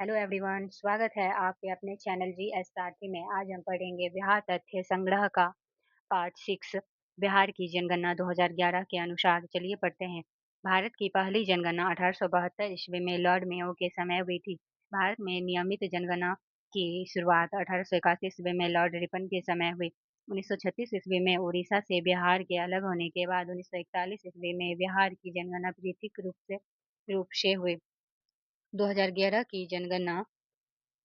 Hello everyone, स्वागत है आपके अपने चैनल जी एस सारथी में। आज हम पढ़ेंगे बिहार तथ्य संग्रह का पार्ट 6। बिहार की जनगणना 2011 के अनुसार। चलिए पढ़ते हैं। भारत की पहली जनगणना 1872 ईस्वी में लॉर्ड मेयो के समय हुई थी। भारत में नियमित जनगणना की शुरुआत 1881 ईस्वी में लॉर्ड रिपन के समय हुई। 1936 ईस्वी में उड़ीसा से बिहार के अलग होने के बाद 1941 ईस्वी में बिहार की जनगणना पृथक रूप से हुई। 2011 की जनगणना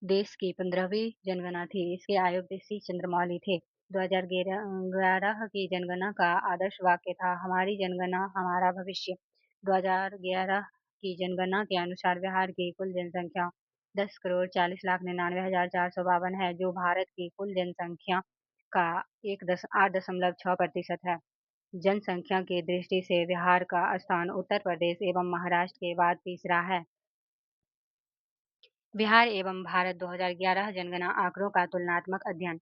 देश की 15वीं जनगणना थी। इसके आयुक्त सी चंद्रमौली थे। 2011 की जनगणना का आदर्श वाक्य था, हमारी जनगणना हमारा भविष्य। 2011 की जनगणना के अनुसार बिहार की कुल जनसंख्या 10,40,99,452 है, जो भारत की कुल जनसंख्या का 8.6% है। जनसंख्या की दृष्टि से बिहार का स्थान उत्तर प्रदेश एवं महाराष्ट्र के बाद तीसरा है। बिहार एवं भारत 2011 जनगणना आंकड़ों का तुलनात्मक अध्ययन।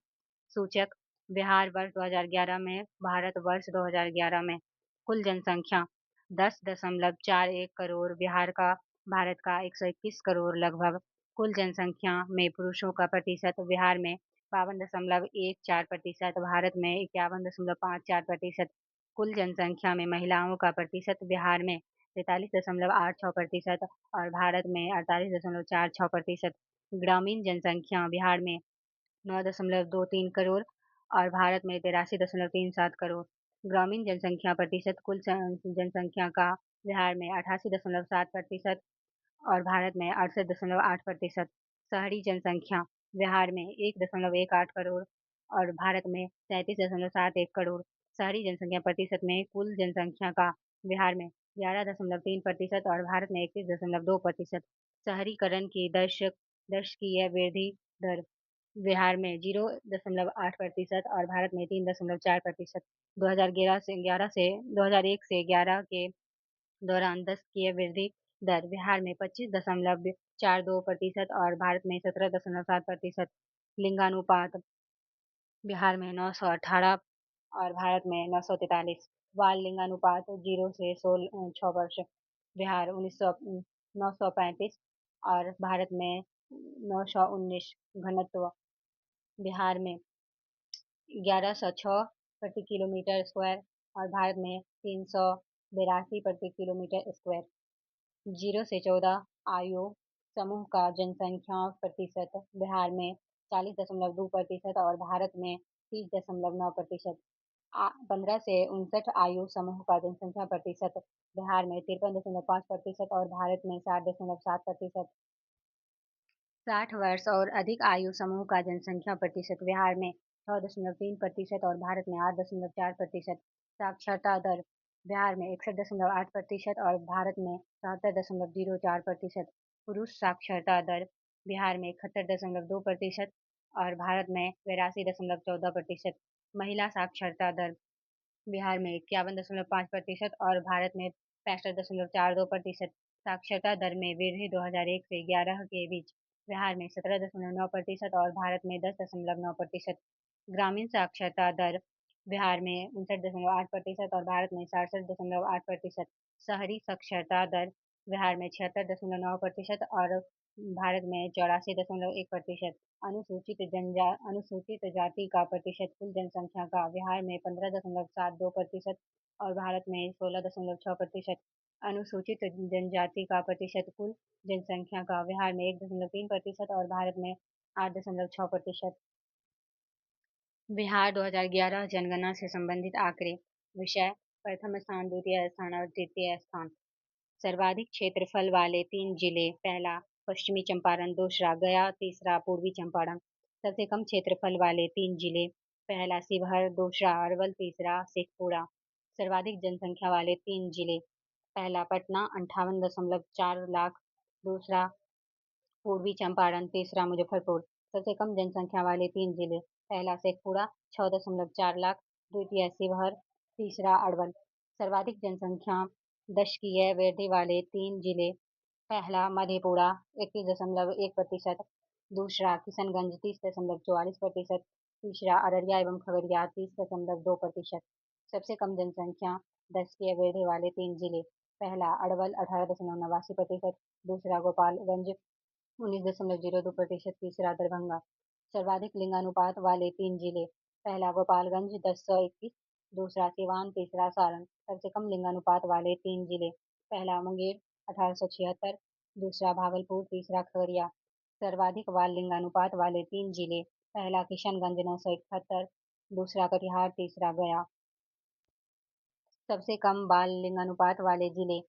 सूचक: बिहार वर्ष 2011 में, भारत वर्ष 2011 में। कुल जनसंख्या 10.41 करोड़, बिहार का भारत का 121 करोड़ लगभग। कुल जनसंख्या में पुरुषों का प्रतिशत बिहार में 52.14%, भारत में 51.54%। कुल जनसंख्या में महिलाओं का प्रतिशत बिहार में 43.86% और भारत में 48.46%। ग्रामीण जनसंख्या बिहार में 9.23 करोड़ और भारत में 83.37 करोड़। ग्रामीण जनसंख्या प्रतिशत कुल जनसंख्या का बिहार में 88.7% और भारत में 68.8%। शहरी जनसंख्या बिहार में 1.18 करोड़ और भारत में 37.71 करोड़। शहरी जनसंख्या प्रतिशत में कुल जनसंख्या का बिहार में 11.3% और भारत में 31.2%। शहरीकरण की दशकीय वृद्धि दर बिहार में 0.8% और भारत में 3.4%। 2001 से 11 के दौरान दशकीय वृद्धि दर बिहार में 25.42% और भारत में 17.7%। लिंगानुपात बिहार में 918 और भारत में 943। बाल लिंगानुपात 0 से 6 वर्ष बिहार 935 और भारत में 919। घनत्व बिहार में 1106 प्रति किलोमीटर स्क्वायर और भारत में 382 प्रति किलोमीटर स्क्वायर। 0 से 14 आयु समूह का जनसंख्या प्रतिशत बिहार में 40.2% और भारत में 30.9%। 15 से 59 आयु समूह का जनसंख्या प्रतिशत बिहार में 53.5% और भारत में 60.7%। 60 वर्ष और अधिक आयु समूह का जनसंख्या प्रतिशत बिहार में 6.3% और भारत में 8.4%। साक्षरता दर बिहार में 61.8% और भारत में 77.04%। पुरुष साक्षरता दर बिहार में 71.2% और भारत में 82.14%। महिला साक्षरता दर बिहार में 51.5% और भारत में 65.42%। साक्षरता दर में वृद्धि 2001 से 11 के बीच बिहार में 17.9% और भारत में 10.9%। ग्रामीण साक्षरता दर बिहार में 59.8% और भारत में 67.8%। शहरी साक्षरता दर बिहार में 76.9% और भारत में 84.1%। अनुसूचित जाति का प्रतिशत कुल जनसंख्या का बिहार में 15.72% और भारत में 16.6%। अनुसूचित जनजाति का प्रतिशत कुल जनसंख्या का बिहार में 1.3% और भारत में 8.6%। बिहार 2011 जनगणना से संबंधित आंकड़े। विषय: प्रथम स्थान, द्वितीय स्थान और तृतीय स्थान। सर्वाधिक क्षेत्रफल वाले 3 जिले: पहला पश्चिमी चंपारण, दूसरा गया, तीसरा पूर्वी चंपारण। सबसे कम क्षेत्रफल वाले 3 जिले: पहला शिवहर, दूसरा अरवल, तीसरा शेखपुरा। सर्वाधिक जनसंख्या वाले 3 जिले: पहला पटना 58.4 लाख, दूसरा पूर्वी चंपारण, तीसरा मुजफ्फरपुर। सबसे कम जनसंख्या वाले 3 जिले: पहला शेखपुरा 6.4 लाख, द्वितीय शिवहर, तीसरा अरवल। सर्वाधिक जनसंख्या दशकीय वृद्धि वाले 3 जिले: पहला मधेपुरा 21.1%, दूसरा किशनगंज 30.44%, तीसरा अररिया एवं खगड़िया 30.2%। सबसे कम जनसंख्या दशकीय वृद्धि वाले 3 जिले: पहला अरवल 18.89%, दूसरा गोपालगंज 19.02%। तीसरा दरभंगा। सर्वाधिक लिंगानुपात वाले 3 जिले। पहला गोपालगंज 1021, दूसरा सिवान, तीसरा सारण। सबसे कम लिंगानुपात वाले 3 जिले। पहला मुंगेर 1876, दूसरा भागलपुर, तीसरा खगड़िया। सर्वाधिक बाल लिंगानुपात वाले 3 जिले। पहला किशनगंज 971, दूसरा कटिहार, तीसरा गया। सबसे कम बाल लिंगानुपात वाले जिले।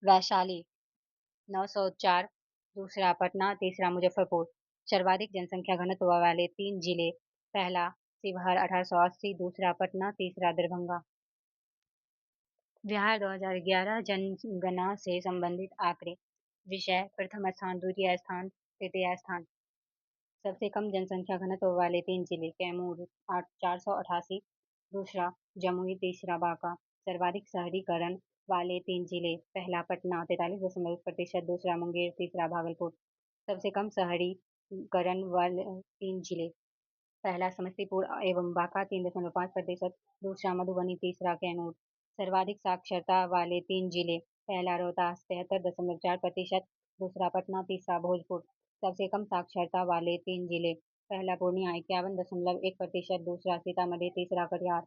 वैशाली 904, दूसरा पटना, तीसरा मुजफ्फरपुर। सर्वाधिक जनसंख्या घनत्व वाले 3 जिले। पहला शिवहर 1880, दूसरा पटना, तीसरा दरभंगा। बिहार 2011 जनगणना से संबंधित आंकड़े। विषय प्रथम स्थान, द्वितीय स्थान, तृतीय स्थान। सबसे कम जनसंख्या घनत्व वाले 3 जिले। कैमूर 488, दूसरा जमुई, तीसरा बांका। सर्वाधिक शहरीकरण वाले 3 जिले। पहला पटना 43.1%, दूसरा मुंगेर, तीसरा भागलपुर। सबसे कम शहरीकरण वाले 3 जिले। पहला समस्तीपुर एवं बांका 3.5%, दूसरा मधुबनी, तीसरा कैमूर। सर्वाधिक साक्षरता वाले 3 जिले। पहला रोहतास 73.4%, दूसरा पटना, तीसरा भोजपुर। सबसे कम साक्षरता वाले 3 जिले। पहला पूर्णिया 51.1%, दूसरा सीतामढ़ी, तीसरा कटिहार।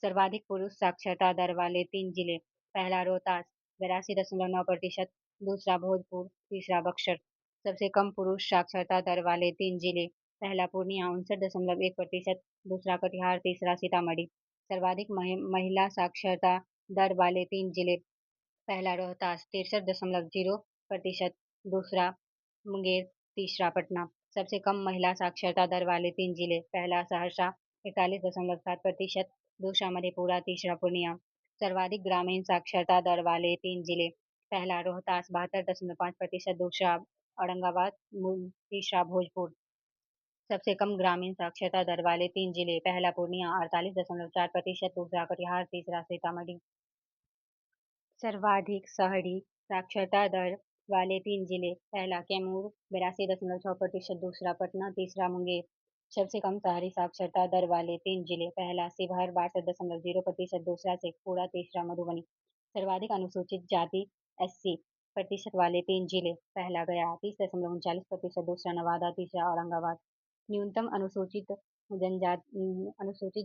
सर्वाधिक पुरुष साक्षरता दर वाले 3 जिले। पहला रोहतास 82.9%, दूसरा भोजपुर, तीसरा बक्सर। सबसे कम पुरुष साक्षरता दर वाले 3 जिले। पहला पूर्णिया 59.1%, दूसरा कटिहार, तीसरा सीतामढ़ी। सर्वाधिक महिला साक्षरता दर वाले 3 जिले। पहला रोहतास 63.0%, दूसरा मुंगेर, तीसरा पटना। सबसे कम महिला साक्षरता दर वाले 3 जिले। पहला सहरसा 41.7%, दूसरा मधेपुरा, तीसरा पूर्णिया। सर्वाधिक ग्रामीण साक्षरता दर वाले 3 जिले। पहला रोहतास 72.5%, दूसरा औरंगाबाद, तीसरा भोजपुर। सबसे कम ग्रामीण साक्षरता दर वाले 3 जिले। पहला पूर्णिया 48.4%, दूसरा कटिहार, तीसरा सीतामढ़ी। सर्वाधिक शहरी साक्षरता दर वाले 3 जिले। पहला कैमूर 82.6%, दूसरा पटना, तीसरा मुंगेर। सबसे कम शहरी साक्षरता दर वाले 3 जिले। पहला शिवहर 62.0%, दूसरा शेखपुरा, तीसरा मधुबनी। सर्वाधिक अनुसूचित जाति SC प्रतिशत वाले 3 जिले। पहला गया 30.39%, दूसरा नवादा, तीसरा औरंगाबाद। न्यूनतम अनुसूचित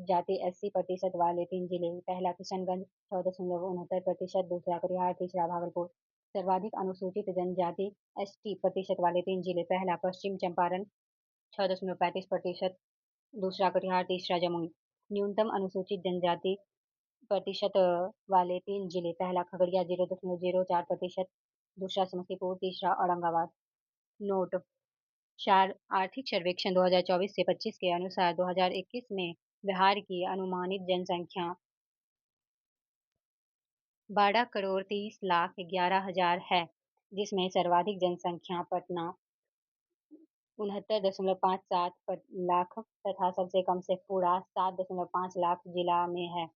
जाति SC प्रतिशत वाले 3 जिले। पहला किशनगंज 6.69%, दूसरा कटिहार, तीसरा भागलपुर। सर्वाधिक अनुसूचित जनजाति ST प्रतिशत वाले 3 जिले। पहला पश्चिम चंपारण 6.35%, दूसरा कटिहार, तीसरा जमुई। न्यूनतम अनुसूचित जनजाति प्रतिशत वाले 3 जिले। पहला खगड़िया 0.04%, दूसरा समस्तीपुर, तीसरा औरंगाबाद। नोट। आर्थिक सर्वेक्षण 2024 से 25 के अनुसार 2021 में बिहार की अनुमानित जनसंख्या 12,30,11,000 है, जिसमें सर्वाधिक जनसंख्या पटना 69.57 लाख तथा सबसे कम शेखपुरा 7.5 लाख जिला में है।